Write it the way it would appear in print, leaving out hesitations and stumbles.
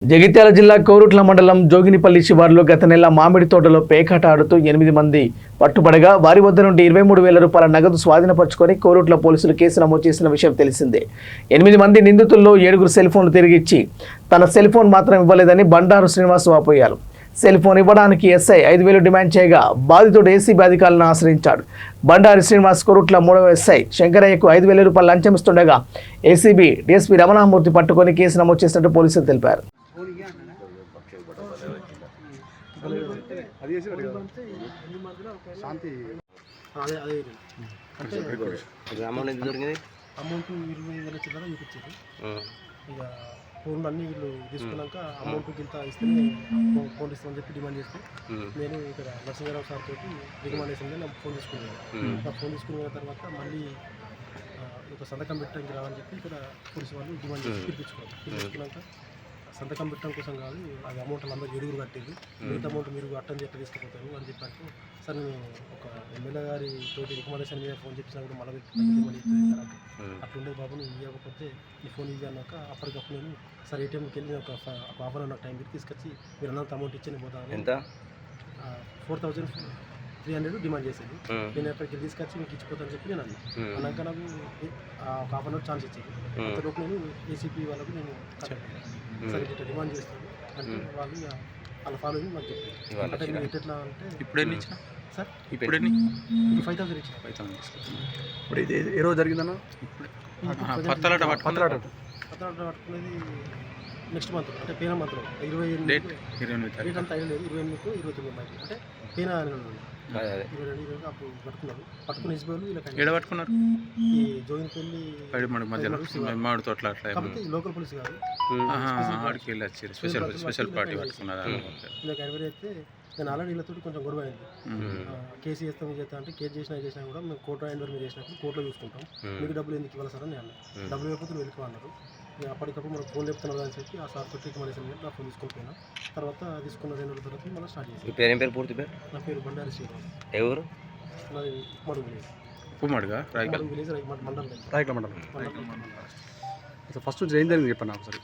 జగిత్యాల జిల్లా కోరుట్ల మండలం జోగినిపల్లి శివారులో గత నెల మామిడి తోటలో పేకాట ఆడుతూ 8 మంది పట్టుబడగా వారి వద్ద నుండి 23,000 రూపాయల నగదు స్వాధీనపరుచుకొని కోరుట్ల పోలీసులు కేసు నమోదు చేసిన విషయం తెలిసిందే. 8 మంది నిందితుల్లో 7 సెల్ ఫోన్లు తిరిగిచ్చి తన సెల్ ఫోన్ మాత్రం ఇవ్వలేదని బండారు శ్రీనివాస్ వాపోయారు. సెల్ ఫోన్ ఇవ్వడానికి ఎస్ఐ 5,000 డిమాండ్ చేయగా బాధితుడు ఏసీబీ అధికారులను ఆశ్రయించాడు. బండారి శ్రీనివాస్ కోరుట్ల 3వ ఎస్ఐ శంకరయ్యకు 5,000 రూపాయలు లంచం ఇస్తుండగా ఏసీబీ డీఎస్పీ రమణామూర్తి పట్టుకొని కేసు నమోదు చేసినట్టు పోలీసులు తెలిపారు. అమౌంట్ 20,000 చిల్లర చూపించారు. ఇక ఫోన్లు అన్నీ వీళ్ళు తీసుకున్నాక అమౌంట్ ఇంత ఇస్తేనే ఫోన్ ఇస్తామని చెప్పి డిమాండ్ చేస్తే నేను ఇక్కడ నరసింహారావు సార్ తోటి రికమెండేషన్ నాకు ఫోన్ తీసుకున్నాను. ఆ ఫోన్ తీసుకున్న తర్వాత మళ్ళీ ఒక సంతకం పెట్టడానికి రావని చెప్పి ఇక్కడ పోలీసు వాళ్ళు డిమాండ్ చేసి పిలిపించుకున్నాక సంతకం పెట్టడం కోసం కాదు, అది అమౌంట్ అందరూ 7 కట్టేది, మిగతా అమౌంట్ మీరు అట్టని చెప్పి తీసుకుపోతారు అని చెప్పంటే సార్ నేను ఒక ఎమ్మెల్యే గారి తోటి రికమెండేషన్ మీద ఫోన్ చెప్పినా కూడా మళ్ళీ అట్లుండే బాబు నువ్వు ఇవ్వకపోతే నీ ఫోన్ ఇవ్వ అన్నాక అప్పటికప్పుడు నేను సార్ ఏటీఎంకి వెళ్ళి ఒక హాఫ్ అన్ అవర్ టైం పెట్టి తీసుకొచ్చి మీరు అన్నంత అమౌంట్ ఇచ్చి నేను పోతాను. ఎంత 4,300 డిమాండ్ చేసేది. నేను అక్కడికి తీసుకొచ్చి మీకు ఇచ్చిపోతాను చెప్పి నేను అన్నాక నాకు ఒక హాఫ్ అన్ అవర్ ఛాన్స్ ఇచ్చేది. అంతలోపు నేను ఏసీపీ వాళ్ళకు నేను సరే ఇట్లా డిమాండ్ చేస్తాను అంటే వాళ్ళు వాళ్ళ ఫాలోయింగ్ మాకు చెప్పారు. అంటే మీరు ఎట్లా అంటే ఇప్పుడు ఎన్ని ఇచ్చిన సార్ ఇప్పుడు ఎన్ని 5,000 ఇచ్చిన. 5,000 తీసుకుంటాను. ఇప్పుడు ఇది ఏ రోజు జరిగిందన్న? పత్తలాట పట్టుకునేది నెక్స్ట్ మంత్ అంటే పేన మంత్లో 28 డేట్ అంతా అయ్యలేదు. 28 29 అంటే పేన 22 అప్పుడు పట్టుకున్నారు. పట్టుకుని ఇచ్చిపోయారు. వీళ్ళకి పట్టుకున్నారు ఈ జోగినపల్లి మధ్యలో మామిడి తోటల అట్లా కాబట్టి లోకల్ పోలీస్ కాదు, ఆడికి వెళ్ళి వచ్చారు. స్పెషల్ పార్టీ పట్టుకున్నారు. వీళ్ళకి ఎనభై అయితే నేను ఆల్రెడీ వీళ్ళతో కొంచెం గొడవ అయింది. కేసు చేస్తాం చేస్తా అంటే కేసు చేసినా కూడా మేము కోర్టు ఎండర్ మీద చేసినప్పుడు కోర్టులో చూసుకుంటాం, మీకు డబ్బులు ఎందుకు ఇవ్వాలి సార్ అని నేను అన్నా. డబ్బులు ఇవ్వకపోతే నువ్వు వెళ్ళిపోన్నారు. అప్పటికప్పుడు మనకు ఫోన్ చెప్తున్నారు అని చెప్పి ఆ సార్ తోటి మన నా ఫోన్ తీసుకొని పోయినా. తర్వాత తీసుకున్న 2 రోజుల తర్వాత మళ్ళీ స్టార్ట్ చేసి. పేరు పూర్తి పేరు? నా పేరు బండారి శ్రీనివాస్. ఎవరు? నాది మడుగు విలేజ్. ఉమ్మడిగా విలేజ్ మండలం. రాయకల్ మండలం. ఫస్ట్ ఏం జరిగింది చెప్పండి ఒకసారి.